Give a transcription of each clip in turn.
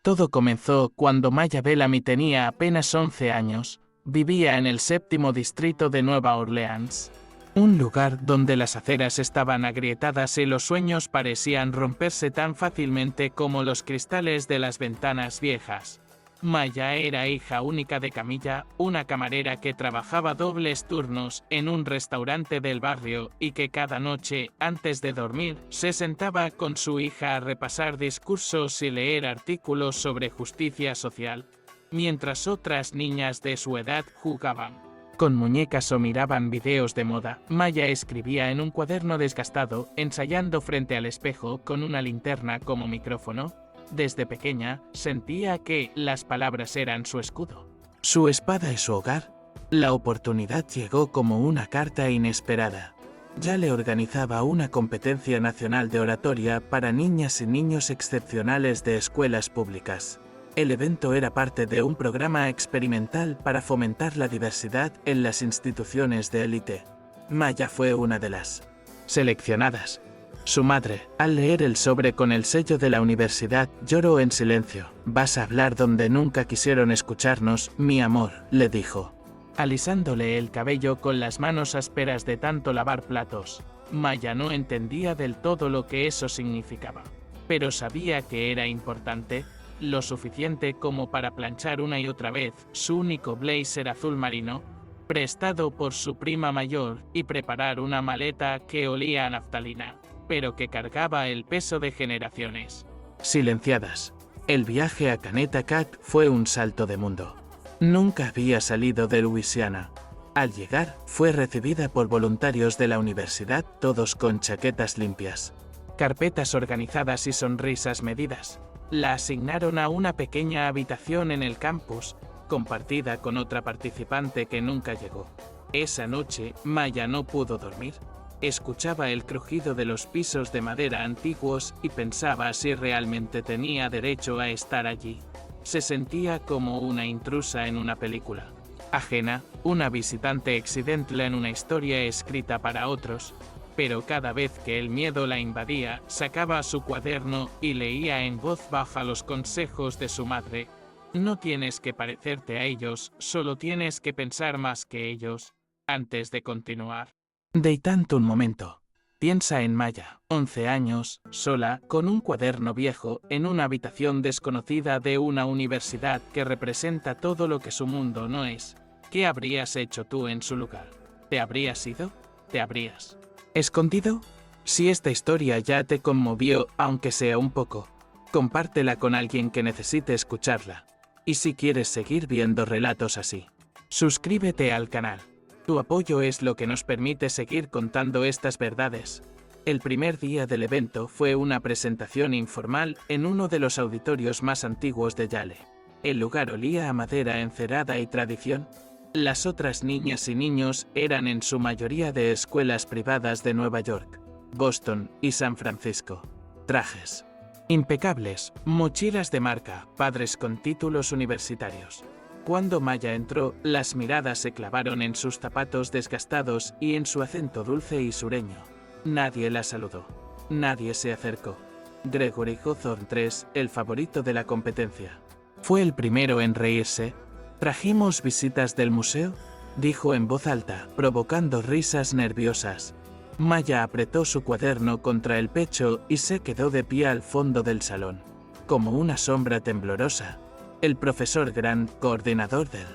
Todo comenzó cuando Maya Bellamy tenía apenas 11 años. Vivía en el 7º distrito de Nueva Orleans. Un lugar donde las aceras estaban agrietadas y los sueños parecían romperse tan fácilmente como los cristales de las ventanas viejas. Maya era hija única de Camilla, una camarera que trabajaba dobles turnos en un restaurante del barrio y que cada noche, antes de dormir, se sentaba con su hija a repasar discursos y leer artículos sobre justicia social, mientras otras niñas de su edad jugaban con muñecas o miraban videos de moda. Maya escribía en un cuaderno desgastado, ensayando frente al espejo con una linterna como micrófono. Desde pequeña, sentía que las palabras eran su escudo, su espada y su hogar. La oportunidad llegó como una carta inesperada. Yale organizaba una competencia nacional de oratoria para niñas y niños excepcionales de escuelas públicas. El evento era parte de un programa experimental para fomentar la diversidad en las instituciones de élite. Maya fue una de las seleccionadas. Su madre, al leer el sobre con el sello de la universidad, lloró en silencio. «Vas a hablar donde nunca quisieron escucharnos, mi amor», le dijo, alisándole el cabello con las manos ásperas de tanto lavar platos. Maya no entendía del todo lo que eso significaba, pero sabía que era importante, lo suficiente como para planchar una y otra vez su único blazer azul marino, prestado por su prima mayor, y preparar una maleta que olía a naftalina, pero que cargaba el peso de generaciones silenciadas. El viaje a Connecticut fue un salto de mundo. Nunca había salido de Luisiana. Al llegar, fue recibida por voluntarios de la universidad, todos con chaquetas limpias, carpetas organizadas y sonrisas medidas. La asignaron a una pequeña habitación en el campus, compartida con otra participante que nunca llegó. Esa noche, Maya no pudo dormir. Escuchaba el crujido de los pisos de madera antiguos y pensaba si realmente tenía derecho a estar allí. Se sentía como una intrusa en una película ajena, una visitante accidental en una historia escrita para otros. Pero cada vez que el miedo la invadía, sacaba su cuaderno y leía en voz baja los consejos de su madre. No tienes que parecerte a ellos, solo tienes que pensar más que ellos, antes de continuar. Detente un momento. Piensa en Maya, 11 años, sola, con un cuaderno viejo, en una habitación desconocida de una universidad que representa todo lo que su mundo no es. ¿Qué habrías hecho tú en su lugar? ¿Te habrías ido? ¿Te habrías escondido? Si esta historia ya te conmovió, aunque sea un poco, compártela con alguien que necesite escucharla. Y si quieres seguir viendo relatos así, suscríbete al canal. Tu apoyo es lo que nos permite seguir contando estas verdades. El primer día del evento fue una presentación informal en uno de los auditorios más antiguos de Yale. El lugar olía a madera encerada y tradición. Las otras niñas y niños eran en su mayoría de escuelas privadas de Nueva York, Boston y San Francisco. Trajes impecables, mochilas de marca, padres con títulos universitarios. Cuando Maya entró, las miradas se clavaron en sus zapatos desgastados y en su acento dulce y sureño. Nadie la saludó. Nadie se acercó. Gregory Hawthorne III, el favorito de la competencia, fue el primero en reírse. «¿Trajimos visitas del museo?», dijo en voz alta, provocando risas nerviosas. Maya apretó su cuaderno contra el pecho y se quedó de pie al fondo del salón, como una sombra temblorosa. El profesor Grant, coordinador del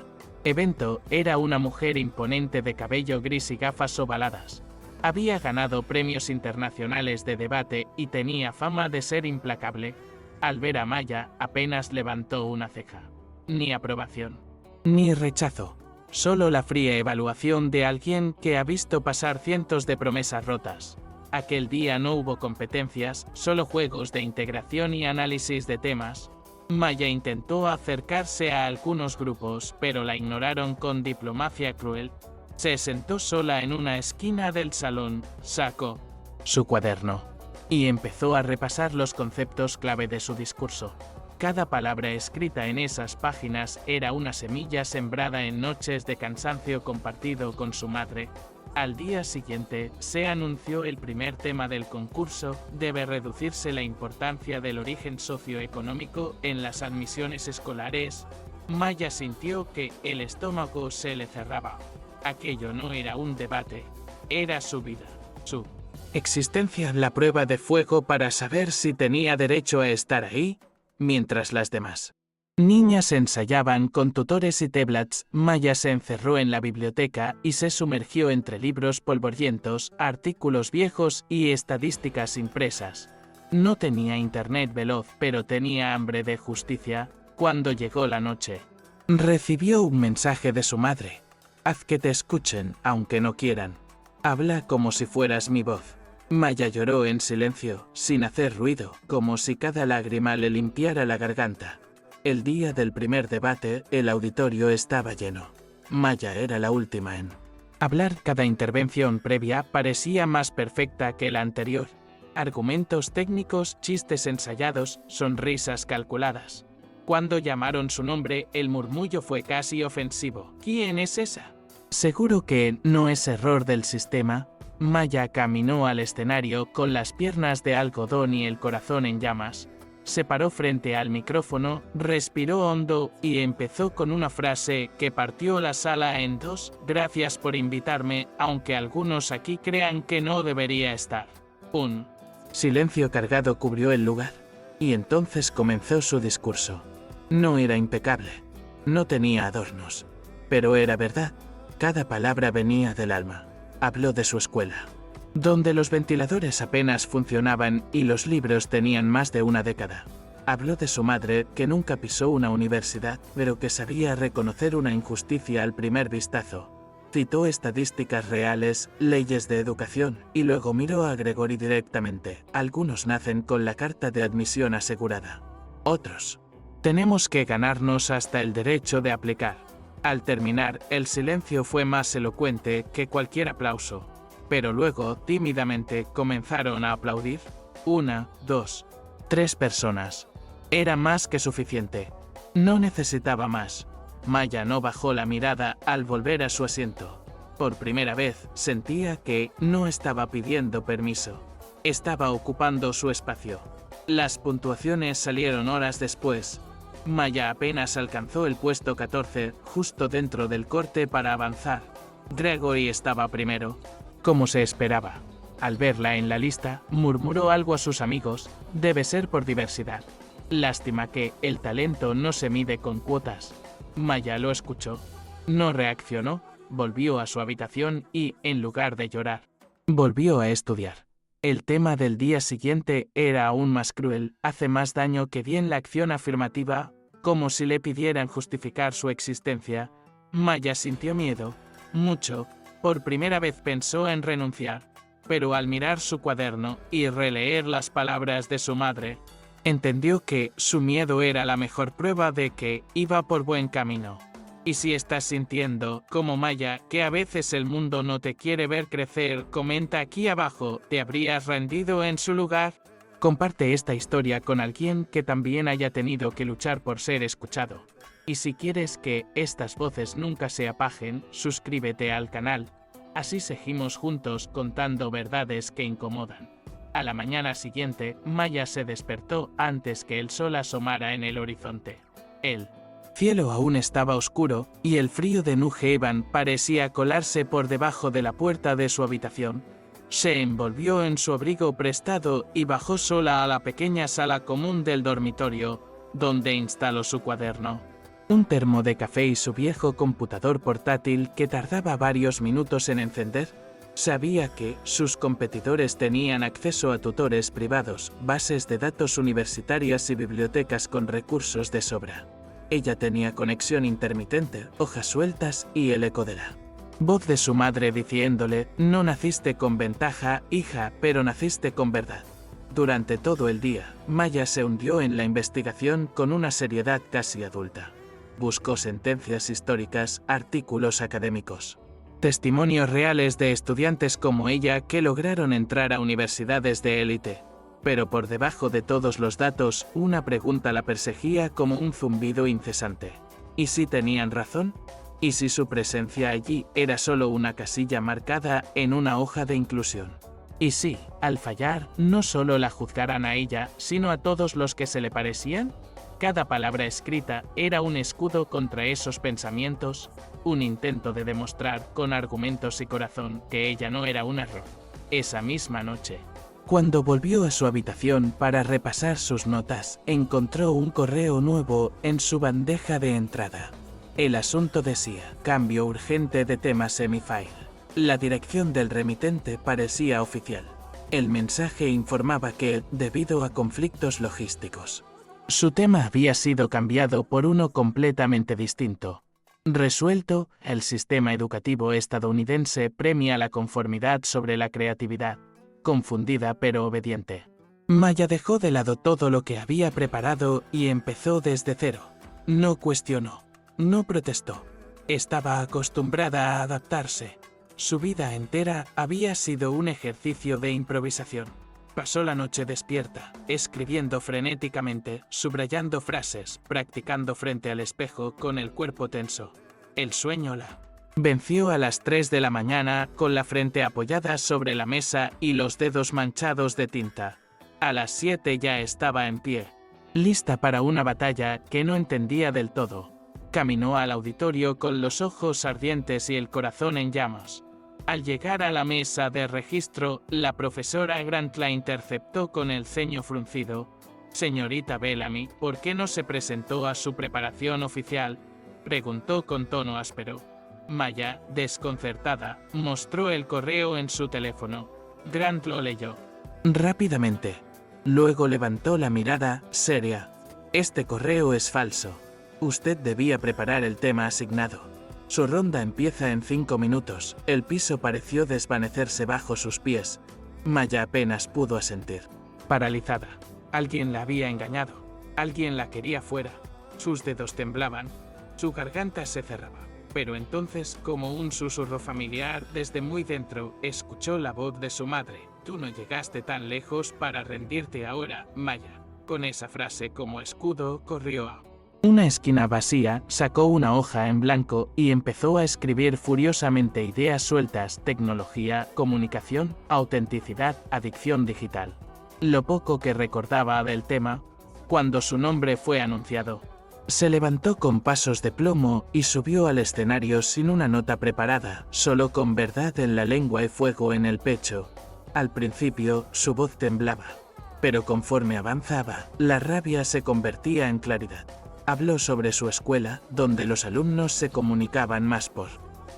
evento, era una mujer imponente de cabello gris y gafas ovaladas. Había ganado premios internacionales de debate y tenía fama de ser implacable. Al ver a Maya, apenas levantó una ceja. Ni aprobación, ni rechazo. Solo la fría evaluación de alguien que ha visto pasar cientos de promesas rotas. Aquel día no hubo competencias, solo juegos de integración y análisis de temas. Maya intentó acercarse a algunos grupos, pero la ignoraron con diplomacia cruel. Se sentó sola en una esquina del salón, sacó su cuaderno y empezó a repasar los conceptos clave de su discurso. Cada palabra escrita en esas páginas era una semilla sembrada en noches de cansancio compartido con su madre. Al día siguiente, se anunció el primer tema del concurso: debe reducirse la importancia del origen socioeconómico en las admisiones escolares. Maya sintió que el estómago se le cerraba. Aquello no era un debate, era su vida, su existencia, la prueba de fuego para saber si tenía derecho a estar ahí, mientras las demás niñas ensayaban con tutores y tablets. Maya se encerró en la biblioteca y se sumergió entre libros polvorientos, artículos viejos y estadísticas impresas. No tenía internet veloz, pero tenía hambre de justicia. Cuando llegó la noche, recibió un mensaje de su madre: haz que te escuchen, aunque no quieran. Habla como si fueras mi voz. Maya lloró en silencio, sin hacer ruido, como si cada lágrima le limpiara la garganta. El día del primer debate, el auditorio estaba lleno. Maya era la última en hablar. Cada intervención previa parecía más perfecta que la anterior. Argumentos técnicos, chistes ensayados, sonrisas calculadas. Cuando llamaron su nombre, el murmullo fue casi ofensivo. ¿Quién es esa? Seguro que no es error del sistema. Maya caminó al escenario con las piernas de algodón y el corazón en llamas. Se paró frente al micrófono, respiró hondo y empezó con una frase que partió la sala en dos: gracias por invitarme, aunque algunos aquí crean que no debería estar. Un silencio cargado cubrió el lugar, y entonces comenzó su discurso. No era impecable, no tenía adornos, pero era verdad. Cada palabra venía del alma. Habló de su escuela, donde los ventiladores apenas funcionaban y los libros tenían más de una década. Habló de su madre, que nunca pisó una universidad, pero que sabía reconocer una injusticia al primer vistazo. Citó estadísticas reales, leyes de educación, y luego miró a Gregory directamente. Algunos nacen con la carta de admisión asegurada. Otros tenemos que ganarnos hasta el derecho de aplicar. Al terminar, el silencio fue más elocuente que cualquier aplauso. Pero luego, tímidamente, comenzaron a aplaudir. 1, 2, 3 personas. Era más que suficiente. No necesitaba más. Maya no bajó la mirada al volver a su asiento. Por primera vez, sentía que no estaba pidiendo permiso. Estaba ocupando su espacio. Las puntuaciones salieron horas después. Maya apenas alcanzó el puesto 14, justo dentro del corte para avanzar. Gregory estaba primero, como se esperaba. Al verla en la lista, murmuró algo a sus amigos: debe ser por diversidad. Lástima que el talento no se mide con cuotas. Maya lo escuchó. No reaccionó, volvió a su habitación y, en lugar de llorar, volvió a estudiar. El tema del día siguiente era aún más cruel: hace más daño que bien la acción afirmativa, como si le pidieran justificar su existencia. Maya sintió miedo, mucho. Por primera vez pensó en renunciar, pero al mirar su cuaderno y releer las palabras de su madre, entendió que su miedo era la mejor prueba de que iba por buen camino. Y si estás sintiendo, como Maya, que a veces el mundo no te quiere ver crecer, comenta aquí abajo: ¿te habrías rendido en su lugar? Comparte esta historia con alguien que también haya tenido que luchar por ser escuchado. Y si quieres que estas voces nunca se apaguen, suscríbete al canal. Así seguimos juntos contando verdades que incomodan. A la mañana siguiente, Maya se despertó antes que el sol asomara en el horizonte. El cielo aún estaba oscuro, y el frío de New Haven parecía colarse por debajo de la puerta de su habitación. Se envolvió en su abrigo prestado y bajó sola a la pequeña sala común del dormitorio, donde instaló su cuaderno, un termo de café y su viejo computador portátil que tardaba varios minutos en encender. Sabía que sus competidores tenían acceso a tutores privados, bases de datos universitarias y bibliotecas con recursos de sobra. Ella tenía conexión intermitente, hojas sueltas y el eco de la voz de su madre diciéndole: no naciste con ventaja, hija, pero naciste con verdad. Durante todo el día, Maya se hundió en la investigación con una seriedad casi adulta. Buscó sentencias históricas, artículos académicos, testimonios reales de estudiantes como ella que lograron entrar a universidades de élite. Pero por debajo de todos los datos, una pregunta la perseguía como un zumbido incesante. ¿Y si tenían razón? ¿Y si su presencia allí era solo una casilla marcada en una hoja de inclusión? ¿Y si, al fallar, no solo la juzgaran a ella, sino a todos los que se le parecían? Cada palabra escrita era un escudo contra esos pensamientos, un intento de demostrar con argumentos y corazón que ella no era un error. Esa misma noche, cuando volvió a su habitación para repasar sus notas, encontró un correo nuevo en su bandeja de entrada. El asunto decía: cambio urgente de tema semifile. La dirección del remitente parecía oficial. El mensaje informaba que, debido a conflictos logísticos, su tema había sido cambiado por uno completamente distinto. Resuelto, el sistema educativo estadounidense premia la conformidad sobre la creatividad. Confundida pero obediente, Maya dejó de lado todo lo que había preparado y empezó desde cero. No cuestionó, no protestó. Estaba acostumbrada a adaptarse. Su vida entera había sido un ejercicio de improvisación. Pasó la noche despierta, escribiendo frenéticamente, subrayando frases, practicando frente al espejo con el cuerpo tenso. El sueño la venció a las 3 de la mañana, con la frente apoyada sobre la mesa y los dedos manchados de tinta. A las 7 ya estaba en pie, lista para una batalla que no entendía del todo. Caminó al auditorio con los ojos ardientes y el corazón en llamas. Al llegar a la mesa de registro, la profesora Grant la interceptó con el ceño fruncido. «Señorita Bellamy, ¿por qué no se presentó a su preparación oficial?», preguntó con tono áspero. Maya, desconcertada, mostró el correo en su teléfono. Grant lo leyó rápidamente. Luego levantó la mirada, seria. «Este correo es falso. Usted debía preparar el tema asignado. Su ronda empieza en 5 minutos». El piso pareció desvanecerse bajo sus pies. Maya apenas pudo asentir. Paralizada. Alguien la había engañado. Alguien la quería fuera. Sus dedos temblaban. Su garganta se cerraba. Pero entonces, como un susurro familiar desde muy dentro, escuchó la voz de su madre. «Tú no llegaste tan lejos para rendirte ahora, Maya». Con esa frase como escudo, corrió a una esquina vacía, sacó una hoja en blanco y empezó a escribir furiosamente ideas sueltas: tecnología, comunicación, autenticidad, adicción digital. Lo poco que recordaba del tema, cuando su nombre fue anunciado. Se levantó con pasos de plomo y subió al escenario sin una nota preparada, solo con verdad en la lengua y fuego en el pecho. Al principio, su voz temblaba, pero conforme avanzaba, la rabia se convertía en claridad. Habló sobre su escuela, donde los alumnos se comunicaban más por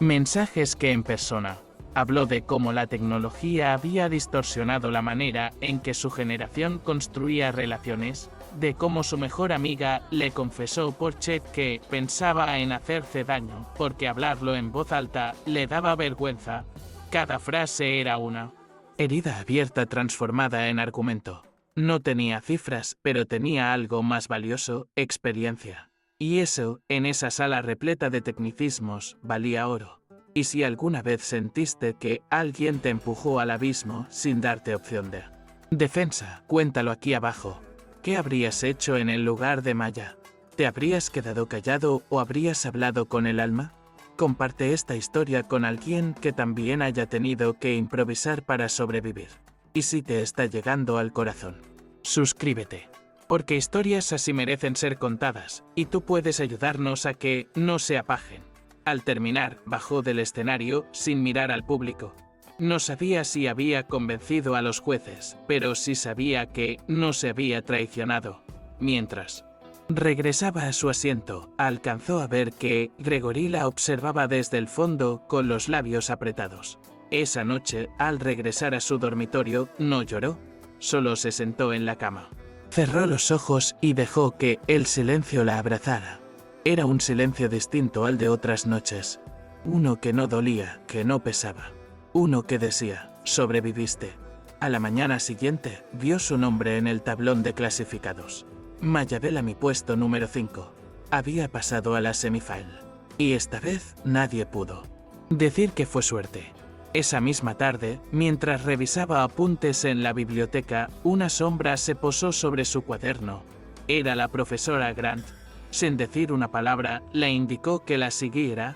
mensajes que en persona. Habló de cómo la tecnología había distorsionado la manera en que su generación construía relaciones, de cómo su mejor amiga le confesó por chat que pensaba en hacerse daño, porque hablarlo en voz alta le daba vergüenza. Cada frase era una herida abierta transformada en argumento. No tenía cifras, pero tenía algo más valioso: experiencia. Y eso, en esa sala repleta de tecnicismos, valía oro. Y si alguna vez sentiste que alguien te empujó al abismo sin darte opción de defensa, cuéntalo aquí abajo. ¿Qué habrías hecho en el lugar de Maya? ¿Te habrías quedado callado o habrías hablado con el alma? Comparte esta historia con alguien que también haya tenido que improvisar para sobrevivir. Y si te está llegando al corazón, suscríbete. Porque historias así merecen ser contadas, y tú puedes ayudarnos a que no se apajen. Al terminar, bajó del escenario sin mirar al público. No sabía si había convencido a los jueces, pero sí sabía que no se había traicionado. Mientras regresaba a su asiento, alcanzó a ver que Gregory la observaba desde el fondo con los labios apretados. Esa noche, al regresar a su dormitorio, no lloró, solo se sentó en la cama. Cerró los ojos y dejó que el silencio la abrazara. Era un silencio distinto al de otras noches. Uno que no dolía, que no pesaba. Uno que decía: sobreviviste. A la mañana siguiente, vio su nombre en el tablón de clasificados. Maya Bellamy, puesto número 5. Había pasado a la semifinal. Y esta vez nadie pudo decir que fue suerte. Esa misma tarde, mientras revisaba apuntes en la biblioteca, una sombra se posó sobre su cuaderno. Era la profesora Grant. Sin decir una palabra, le indicó que la siguiera,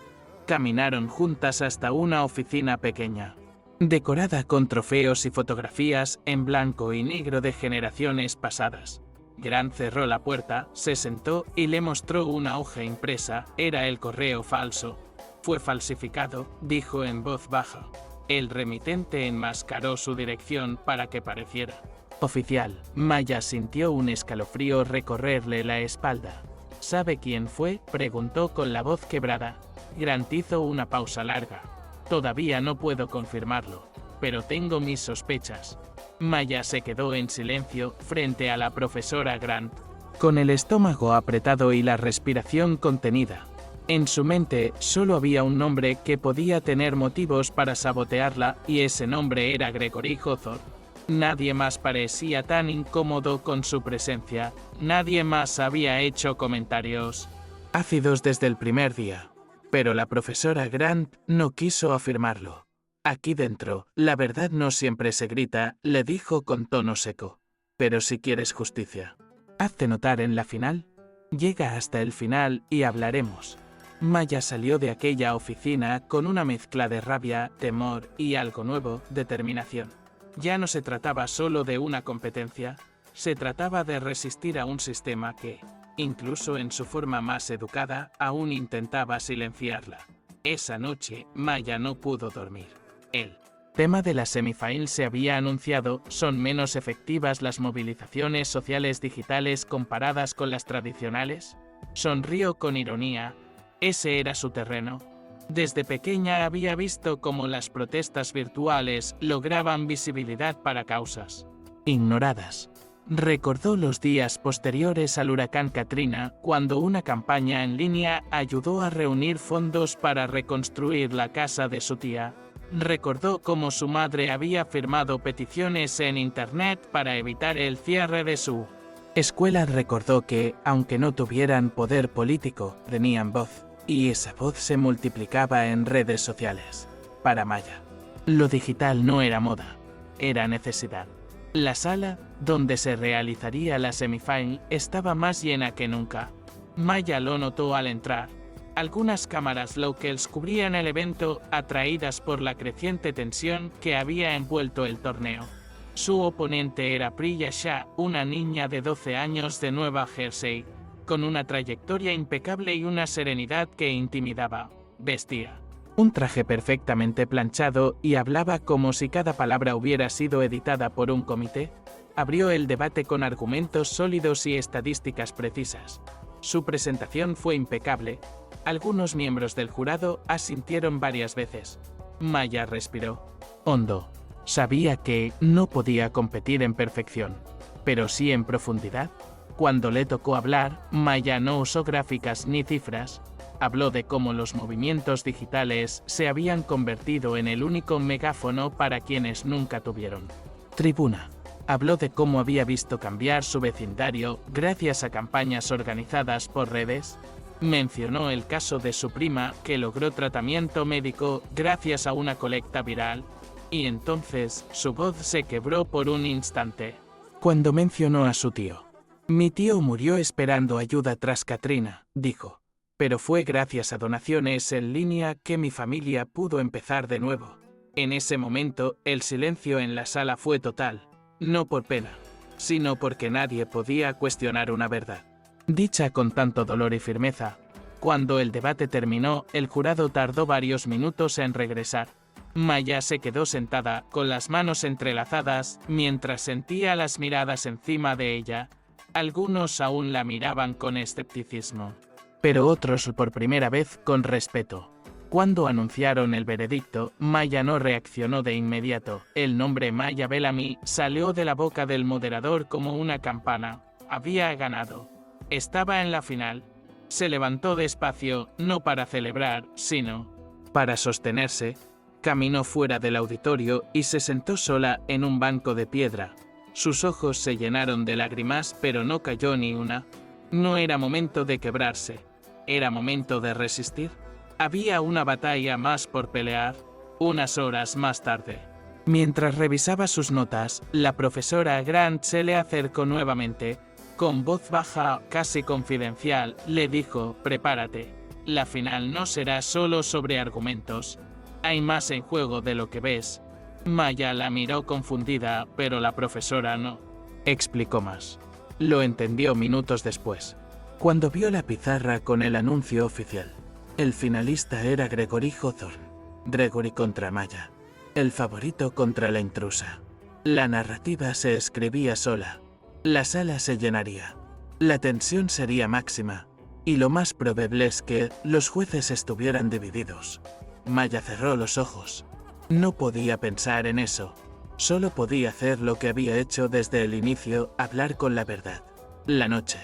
Caminaron juntas hasta una oficina pequeña, decorada con trofeos y fotografías en blanco y negro de generaciones pasadas. Grant cerró la puerta, se sentó y le mostró una hoja impresa. Era el correo falso. Fue falsificado, dijo en voz baja. El remitente enmascaró su dirección para que pareciera oficial. Maya sintió un escalofrío recorrerle la espalda. ¿Sabe quién fue?, preguntó con la voz quebrada. Grant hizo una pausa larga. Todavía no puedo confirmarlo, pero tengo mis sospechas. Maya se quedó en silencio frente a la profesora Grant, con el estómago apretado y la respiración contenida. En su mente solo había un nombre que podía tener motivos para sabotearla, y ese nombre era Gregory Hawthorne. Nadie más parecía tan incómodo con su presencia. Nadie más había hecho comentarios ácidos desde el primer día. Pero la profesora Grant no quiso afirmarlo. Aquí dentro, la verdad no siempre se grita, le dijo con tono seco. Pero si quieres justicia, hazte notar en la final. Llega hasta el final y hablaremos. Maya salió de aquella oficina con una mezcla de rabia, temor y algo nuevo, determinación. Ya no se trataba solo de una competencia, se trataba de resistir a un sistema que, incluso en su forma más educada, aún intentaba silenciarla. Esa noche, Maya no pudo dormir. El tema de la semifinal se había anunciado. ¿Son menos efectivas las movilizaciones sociales digitales comparadas con las tradicionales? Sonrió con ironía. Ese era su terreno. Desde pequeña había visto cómo las protestas virtuales lograban visibilidad para causas ignoradas. Recordó los días posteriores al huracán Katrina, cuando una campaña en línea ayudó a reunir fondos para reconstruir la casa de su tía. Recordó cómo su madre había firmado peticiones en Internet para evitar el cierre de su escuela. Recordó que, aunque no tuvieran poder político, tenían voz, y esa voz se multiplicaba en redes sociales. Para Maya, lo digital no era moda, era necesidad. La sala, donde se realizaría la semifinal, estaba más llena que nunca. Maya lo notó al entrar. Algunas cámaras locales cubrían el evento, atraídas por la creciente tensión que había envuelto el torneo. Su oponente era Priya Shah, una niña de 12 años de Nueva Jersey, con una trayectoria impecable y una serenidad que intimidaba. Vestía un traje perfectamente planchado y hablaba como si cada palabra hubiera sido editada por un comité. Abrió el debate con argumentos sólidos y estadísticas precisas. Su presentación fue impecable. Algunos miembros del jurado asintieron varias veces. Maya respiró hondo. Sabía que no podía competir en perfección, pero sí en profundidad. Cuando le tocó hablar, Maya no usó gráficas ni cifras. Habló de cómo los movimientos digitales se habían convertido en el único megáfono para quienes nunca tuvieron tribuna. Habló de cómo había visto cambiar su vecindario gracias a campañas organizadas por redes. Mencionó el caso de su prima, que logró tratamiento médico gracias a una colecta viral. Y entonces, su voz se quebró por un instante cuando mencionó a su tío. Mi tío murió esperando ayuda tras Katrina, dijo. Pero fue gracias a donaciones en línea que mi familia pudo empezar de nuevo. En ese momento, el silencio en la sala fue total. No por pena, sino porque nadie podía cuestionar una verdad dicha con tanto dolor y firmeza. Cuando el debate terminó, el jurado tardó varios minutos en regresar. Maya se quedó sentada, con las manos entrelazadas, mientras sentía las miradas encima de ella. Algunos aún la miraban con escepticismo, pero otros por primera vez con respeto. Cuando anunciaron el veredicto, Maya no reaccionó de inmediato. El nombre Maya Bellamy salió de la boca del moderador como una campana. Había ganado. Estaba en la final. Se levantó despacio, no para celebrar, sino para sostenerse. Caminó fuera del auditorio y se sentó sola en un banco de piedra. Sus ojos se llenaron de lágrimas, pero no cayó ni una. No era momento de quebrarse. Era momento de resistir. Había una batalla más por pelear. Unas horas más tarde, mientras revisaba sus notas, la profesora Grant se le acercó nuevamente. Con voz baja, casi confidencial, le dijo: prepárate. La final no será solo sobre argumentos. Hay más en juego de lo que ves. Maya la miró confundida, pero la profesora no explicó más. Lo entendió minutos después, cuando vio la pizarra con el anuncio oficial. El finalista era Gregory Hawthorne. Gregory contra Maya. El favorito contra la intrusa. La narrativa se escribía sola. La sala se llenaría. La tensión sería máxima. Y lo más probable es que los jueces estuvieran divididos. Maya cerró los ojos. No podía pensar en eso. Solo podía hacer lo que había hecho desde el inicio, hablar con la verdad. La noche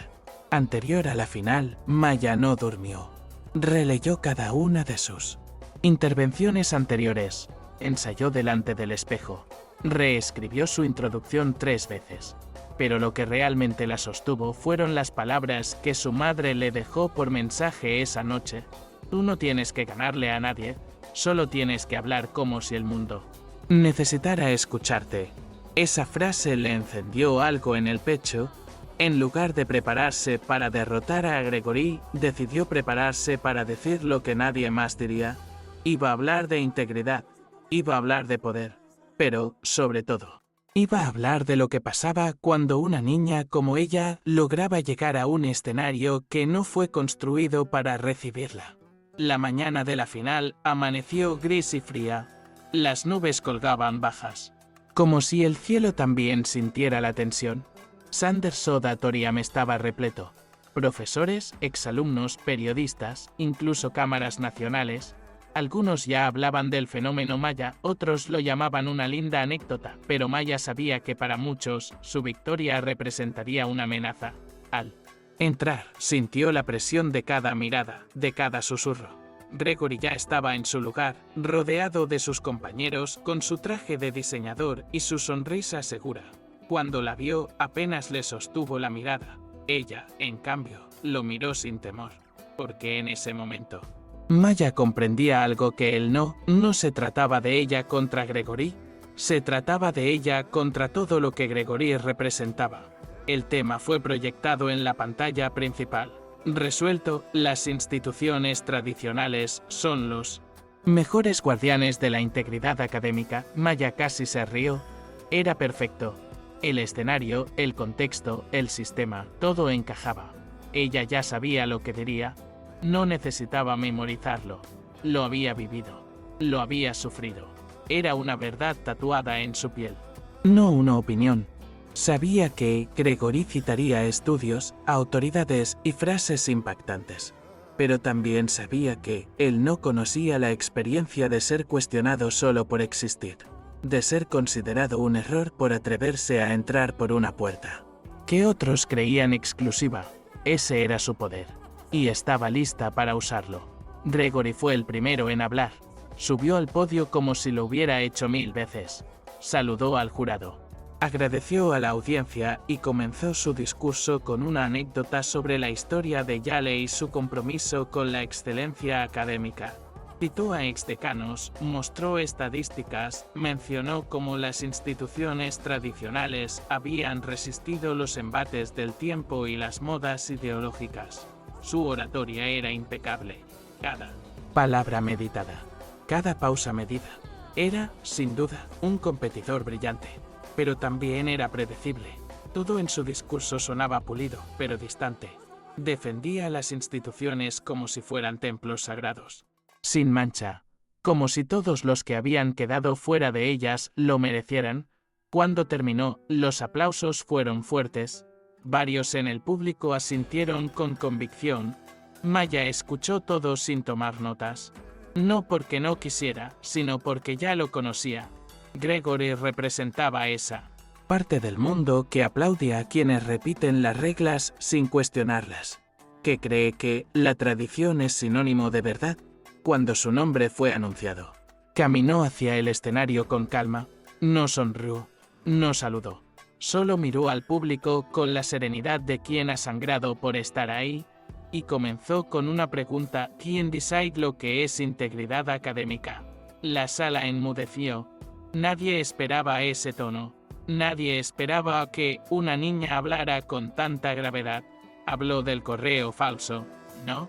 anterior a la final, Maya no durmió. Releyó cada una de sus intervenciones anteriores. Ensayó delante del espejo. Reescribió su introducción 3 veces. Pero lo que realmente la sostuvo fueron las palabras que su madre le dejó por mensaje esa noche. Tú no tienes que ganarle a nadie, solo tienes que hablar como si el mundo necesitara escucharte. Esa frase le encendió algo en el pecho. En lugar de prepararse para derrotar a Gregory, decidió prepararse para decir lo que nadie más diría. Iba a hablar de integridad, iba a hablar de poder, pero, sobre todo, iba a hablar de lo que pasaba cuando una niña como ella lograba llegar a un escenario que no fue construido para recibirla. La mañana de la final amaneció gris y fría. Las nubes colgaban bajas, como si el cielo también sintiera la tensión. Sanders Auditorium estaba repleto. Profesores, exalumnos, periodistas, incluso cámaras nacionales. Algunos ya hablaban del fenómeno Maya, otros lo llamaban una linda anécdota, pero Maya sabía que para muchos, su victoria representaría una amenaza. Al entrar, sintió la presión de cada mirada, de cada susurro. Gregory ya estaba en su lugar, rodeado de sus compañeros, con su traje de diseñador y su sonrisa segura. Cuando la vio, apenas le sostuvo la mirada. Ella, en cambio, lo miró sin temor, porque en ese momento Maya comprendía algo que él no se trataba de ella contra Gregory, se trataba de ella contra todo lo que Gregory representaba. El tema fue proyectado en la pantalla principal. Resuelto, las instituciones tradicionales son los mejores guardianes de la integridad académica. Maya casi se rió. Era perfecto. El escenario, el contexto, el sistema, todo encajaba. Ella ya sabía lo que diría. No necesitaba memorizarlo. Lo había vivido. Lo había sufrido. Era una verdad tatuada en su piel. No una opinión. Sabía que Gregory citaría estudios, autoridades y frases impactantes. Pero también sabía que él no conocía la experiencia de ser cuestionado solo por existir. De ser considerado un error por atreverse a entrar por una puerta que otros creían exclusiva. Ese era su poder. Y estaba lista para usarlo. Gregory fue el primero en hablar. Subió al podio como si lo hubiera hecho 1000 veces. Saludó al jurado. Agradeció a la audiencia y comenzó su discurso con una anécdota sobre la historia de Yale y su compromiso con la excelencia académica. Citó a exdecanos, mostró estadísticas, mencionó cómo las instituciones tradicionales habían resistido los embates del tiempo y las modas ideológicas. Su oratoria era impecable. Cada palabra meditada, cada pausa medida. Era, sin duda, un competidor brillante. Pero también era predecible. Todo en su discurso sonaba pulido, pero distante. Defendía las instituciones como si fueran templos sagrados. Sin mancha. Como si todos los que habían quedado fuera de ellas lo merecieran. Cuando terminó, los aplausos fueron fuertes. Varios en el público asintieron con convicción. Maya escuchó todo sin tomar notas. No porque no quisiera, sino porque ya lo conocía. Gregory representaba esa parte del mundo que aplaude a quienes repiten las reglas sin cuestionarlas, que cree que la tradición es sinónimo de verdad. Cuando su nombre fue anunciado, caminó hacia el escenario con calma, no sonrió, no saludó, solo miró al público con la serenidad de quien ha sangrado por estar ahí, y comenzó con una pregunta: ¿quién decide lo que es integridad académica? La sala enmudeció. Nadie esperaba ese tono. Nadie esperaba que una niña hablara con tanta gravedad. Habló del correo falso, ¿no?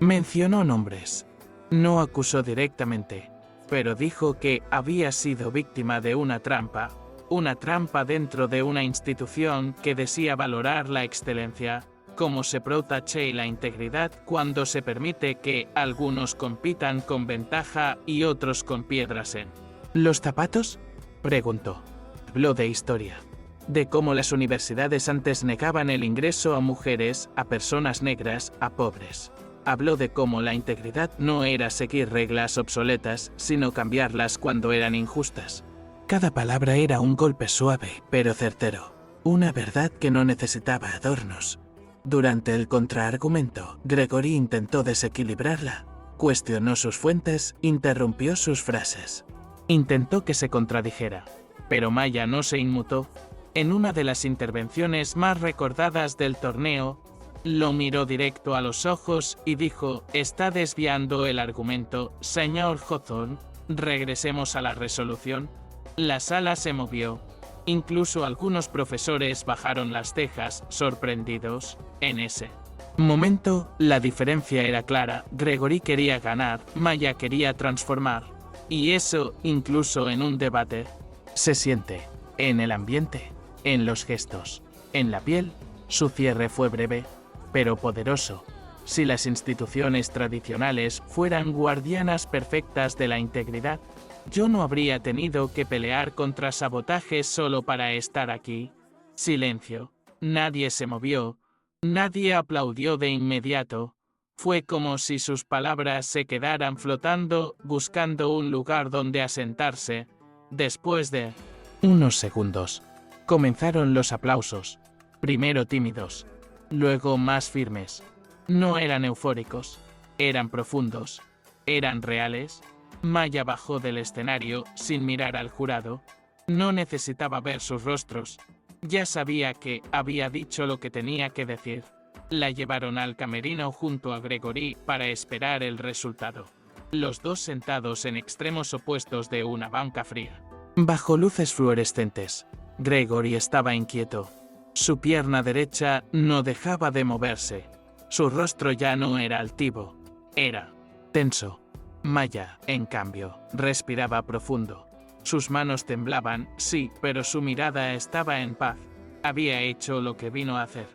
Mencionó nombres. No acusó directamente, pero dijo que había sido víctima de una trampa dentro de una institución que desea valorar la excelencia, como se protege la integridad cuando se permite que algunos compitan con ventaja y otros con piedras en ¿los zapatos?, preguntó. Habló de historia, de cómo las universidades antes negaban el ingreso a mujeres, a personas negras, a pobres. Habló de cómo la integridad no era seguir reglas obsoletas, sino cambiarlas cuando eran injustas. Cada palabra era un golpe suave, pero certero. Una verdad que no necesitaba adornos. Durante el contraargumento, Gregory intentó desequilibrarla. Cuestionó sus fuentes, interrumpió sus frases. Intentó que se contradijera, pero Maya no se inmutó. En una de las intervenciones más recordadas del torneo, lo miró directo a los ojos y dijo: «Está desviando el argumento, señor Hawthorne. Regresemos a la resolución». La sala se movió. Incluso algunos profesores bajaron las cejas, sorprendidos. En ese momento, la diferencia era clara. Gregory quería ganar, Maya quería transformar. Y eso, incluso en un debate, se siente en el ambiente, en los gestos, en la piel. Su cierre fue breve, pero poderoso. Si las instituciones tradicionales fueran guardianas perfectas de la integridad, yo no habría tenido que pelear contra sabotajes solo para estar aquí. Silencio. Nadie se movió. Nadie aplaudió de inmediato. Fue como si sus palabras se quedaran flotando, buscando un lugar donde asentarse. Después de unos segundos, comenzaron los aplausos. Primero tímidos, luego más firmes. No eran eufóricos, eran profundos, eran reales. Maya bajó del escenario sin mirar al jurado. No necesitaba ver sus rostros. Ya sabía que había dicho lo que tenía que decir. La llevaron al camerino junto a Gregory para esperar el resultado. Los dos sentados en extremos opuestos de una banca fría. Bajo luces fluorescentes, Gregory estaba inquieto. Su pierna derecha no dejaba de moverse. Su rostro ya no era altivo, era tenso. Maya, en cambio, respiraba profundo. Sus manos temblaban, sí, pero su mirada estaba en paz. Había hecho lo que vino a hacer.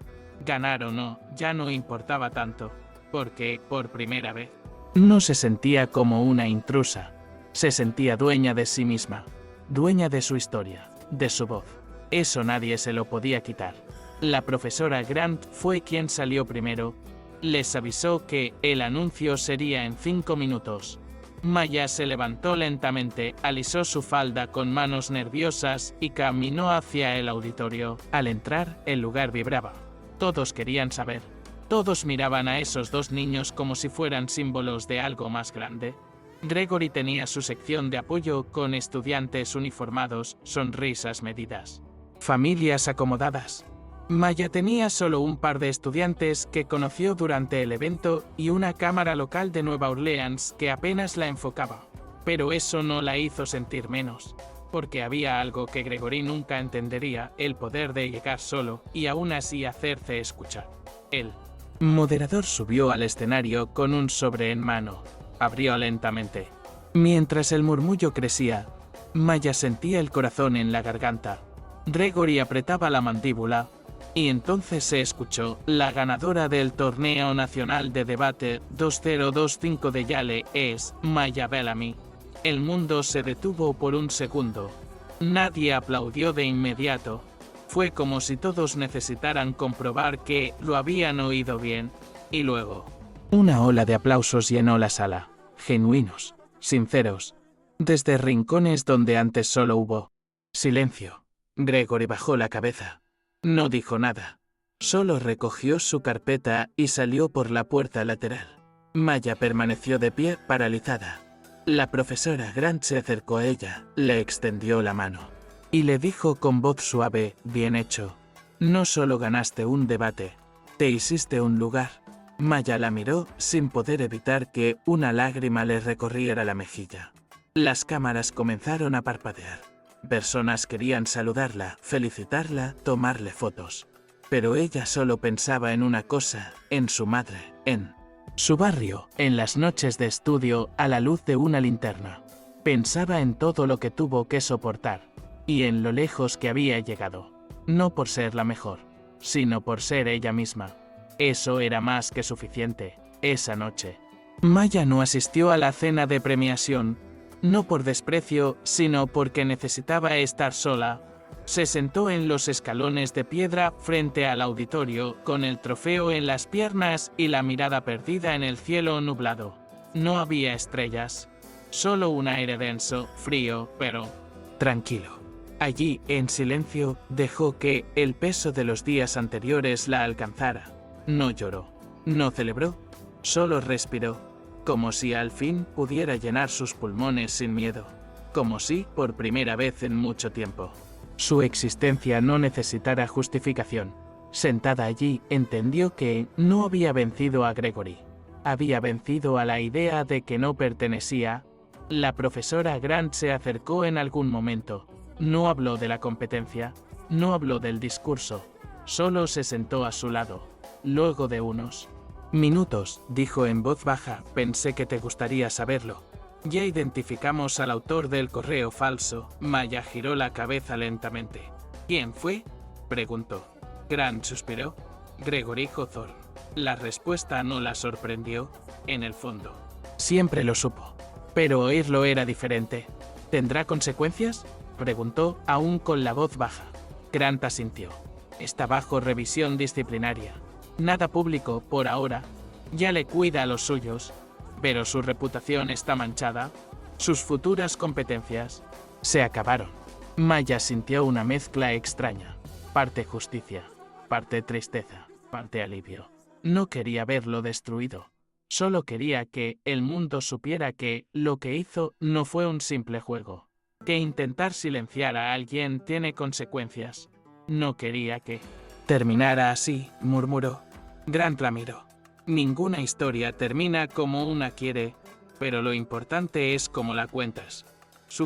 Ganar o no, ya no importaba tanto, porque, por primera vez, no se sentía como una intrusa. Se sentía dueña de sí misma, dueña de su historia, de su voz. Eso nadie se lo podía quitar. La profesora Grant fue quien salió primero. Les avisó que el anuncio sería en 5 minutos. Maya se levantó lentamente, alisó su falda con manos nerviosas y caminó hacia el auditorio. Al entrar, el lugar vibraba. Todos querían saber. Todos miraban a esos dos niños como si fueran símbolos de algo más grande. Gregory tenía su sección de apoyo con estudiantes uniformados, sonrisas medidas, familias acomodadas. Maya tenía solo un par de estudiantes que conoció durante el evento y una cámara local de Nueva Orleans que apenas la enfocaba. Pero eso no la hizo sentir menos, porque había algo que Gregory nunca entendería: el poder de llegar solo y aún así hacerse escuchar. El moderador subió al escenario con un sobre en mano. Abrió lentamente. Mientras el murmullo crecía, Maya sentía el corazón en la garganta. Gregory apretaba la mandíbula. Y entonces se escuchó: la ganadora del torneo nacional de debate 2025 de Yale es Maya Bellamy. El mundo se detuvo por un segundo. Nadie aplaudió de inmediato. Fue como si todos necesitaran comprobar que lo habían oído bien. Y luego, una ola de aplausos llenó la sala. Genuinos, sinceros, desde rincones donde antes solo hubo silencio. Gregory bajó la cabeza. No dijo nada. Solo recogió su carpeta y salió por la puerta lateral. Maya permaneció de pie, paralizada. La profesora Grant se acercó a ella, le extendió la mano y le dijo con voz suave: «Bien hecho. No solo ganaste un debate, te hiciste un lugar». Maya la miró sin poder evitar que una lágrima le recorriera la mejilla. Las cámaras comenzaron a parpadear. Personas querían saludarla, felicitarla, tomarle fotos. Pero ella solo pensaba en una cosa, en su madre, en Su barrio, en las noches de estudio a la luz de una linterna. Pensaba en todo lo que tuvo que soportar, y en lo lejos que había llegado. No por ser la mejor, sino por ser ella misma. Eso era más que suficiente, esa noche. Maya no asistió a la cena de premiación, no por desprecio, sino porque necesitaba estar sola. Se sentó en los escalones de piedra frente al auditorio, con el trofeo en las piernas y la mirada perdida en el cielo nublado. No había estrellas, solo un aire denso, frío, pero tranquilo. Allí, en silencio, dejó que el peso de los días anteriores la alcanzara. No lloró, no celebró, solo respiró, como si al fin pudiera llenar sus pulmones sin miedo, como si, por primera vez en mucho tiempo, su existencia no necesitara justificación. Sentada allí, entendió que no había vencido a Gregory. Había vencido a la idea de que no pertenecía. La profesora Grant se acercó en algún momento. No habló de la competencia, no habló del discurso, solo se sentó a su lado. Luego de unos minutos, dijo en voz baja, pensé que te gustaría saberlo. Ya identificamos al autor del correo falso. Maya giró la cabeza lentamente. ¿Quién fue?, preguntó. Grant suspiró. Gregory Hawthorne. La respuesta no la sorprendió, en el fondo. Siempre lo supo, pero oírlo era diferente. ¿Tendrá consecuencias?, preguntó, aún con la voz baja. Grant asintió. Está bajo revisión disciplinaria. Nada público por ahora. Ya le cuida a los suyos. Pero su reputación está manchada. Sus futuras competencias se acabaron. Maya sintió una mezcla extraña. Parte justicia, parte tristeza, parte alivio. No quería verlo destruido. Solo quería que el mundo supiera que lo que hizo no fue un simple juego. Que intentar silenciar a alguien tiene consecuencias. No quería que terminara así, murmuró. Grant la miró. Ninguna historia termina como una quiere, pero lo importante es cómo la cuentas.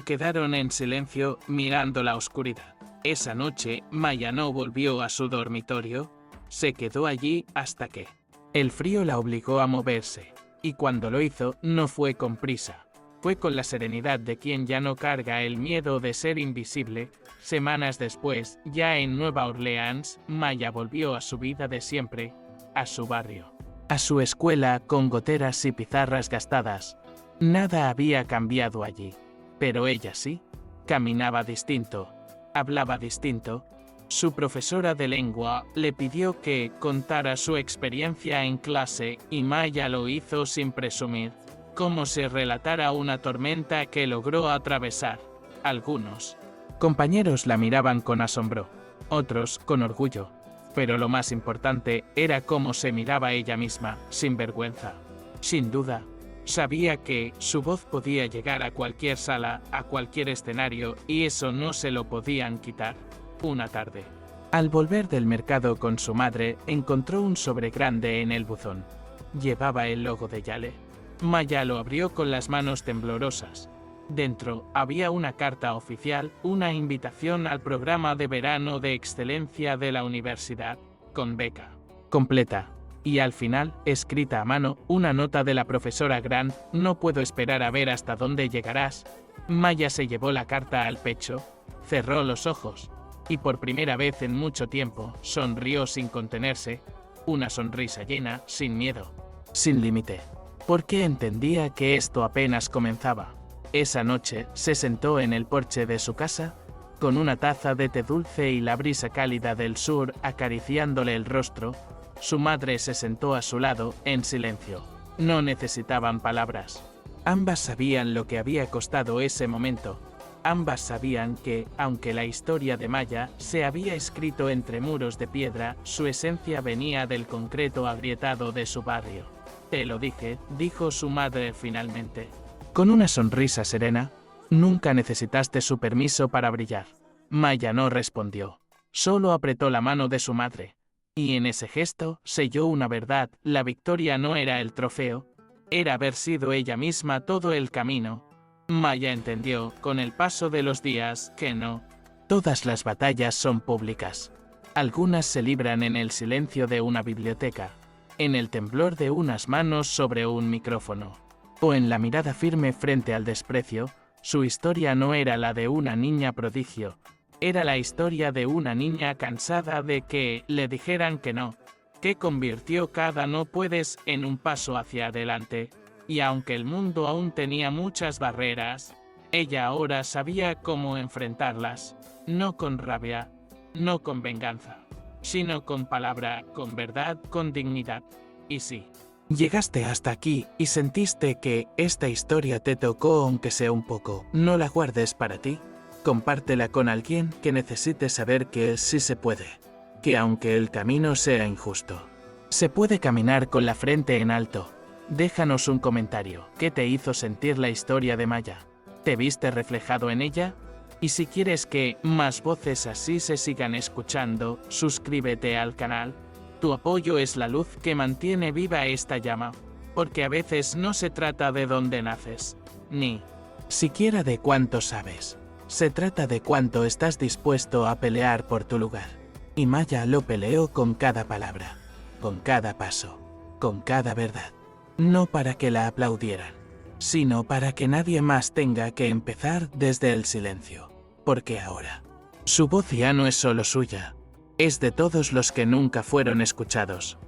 Quedaron en silencio, mirando la oscuridad. Esa noche, Maya no volvió a su dormitorio. Se quedó allí hasta que el frío la obligó a moverse. Y cuando lo hizo, no fue con prisa. Fue con la serenidad de quien ya no carga el miedo de ser invisible. Semanas después, ya en Nueva Orleans, Maya volvió a su vida de siempre, a su barrio, a su escuela con goteras y pizarras gastadas. Nada había cambiado allí, pero ella sí. Caminaba distinto, hablaba distinto. Su profesora de lengua le pidió que contara su experiencia en clase y Maya lo hizo sin presumir, como si relatara una tormenta que logró atravesar. Algunos compañeros la miraban con asombro, otros con orgullo. Pero lo más importante era cómo se miraba ella misma, sin vergüenza. Sin duda, sabía que su voz podía llegar a cualquier sala, a cualquier escenario, y eso no se lo podían quitar. Una tarde, al volver del mercado con su madre, encontró un sobre grande en el buzón. Llevaba el logo de Yale. Maya lo abrió con las manos temblorosas. Dentro había una carta oficial, una invitación al programa de verano de excelencia de la universidad, con beca completa. Y al final, escrita a mano, una nota de la profesora Grant: no puedo esperar a ver hasta dónde llegarás. Maya se llevó la carta al pecho, cerró los ojos, y por primera vez en mucho tiempo, sonrió sin contenerse, una sonrisa llena, sin miedo, sin límite. Porque entendía que esto apenas comenzaba. Esa noche, se sentó en el porche de su casa, con una taza de té dulce y la brisa cálida del sur acariciándole el rostro. Su madre se sentó a su lado, en silencio. No necesitaban palabras. Ambas sabían lo que había costado ese momento. Ambas sabían que, aunque la historia de Maya se había escrito entre muros de piedra, su esencia venía del concreto agrietado de su barrio. Te lo dije, dijo su madre finalmente, con una sonrisa serena. Nunca necesitaste su permiso para brillar. Maya no respondió. Solo apretó la mano de su madre. Y en ese gesto selló una verdad: la victoria no era el trofeo, era haber sido ella misma todo el camino. Maya entendió, con el paso de los días, que no todas las batallas son públicas. Algunas se libran en el silencio de una biblioteca. en el temblor de unas manos sobre un micrófono, o en la mirada firme frente al desprecio. Su historia no era la de una niña prodigio, era la historia de una niña cansada de que le dijeran que no, que convirtió cada no puedes en un paso hacia adelante, y aunque el mundo aún tenía muchas barreras, ella ahora sabía cómo enfrentarlas, no con rabia, no con venganza, sino con palabra, con verdad, con dignidad. Y sí, llegaste hasta aquí y sentiste que esta historia te tocó aunque sea un poco, no la guardes para ti. Compártela con alguien que necesite saber que sí se puede, que aunque el camino sea injusto, se puede caminar con la frente en alto. Déjanos un comentario. ¿Qué te hizo sentir la historia de Maya? ¿Te viste reflejado en ella? Y si quieres que más voces así se sigan escuchando, suscríbete al canal. Tu apoyo es la luz que mantiene viva esta llama, porque a veces no se trata de dónde naces, ni siquiera de cuánto sabes. Se trata de cuánto estás dispuesto a pelear por tu lugar. Y Maya lo peleó con cada palabra, con cada paso, con cada verdad. No para que la aplaudieran, sino para que nadie más tenga que empezar desde el silencio. Porque ahora, su voz ya no es solo suya, es de todos los que nunca fueron escuchados.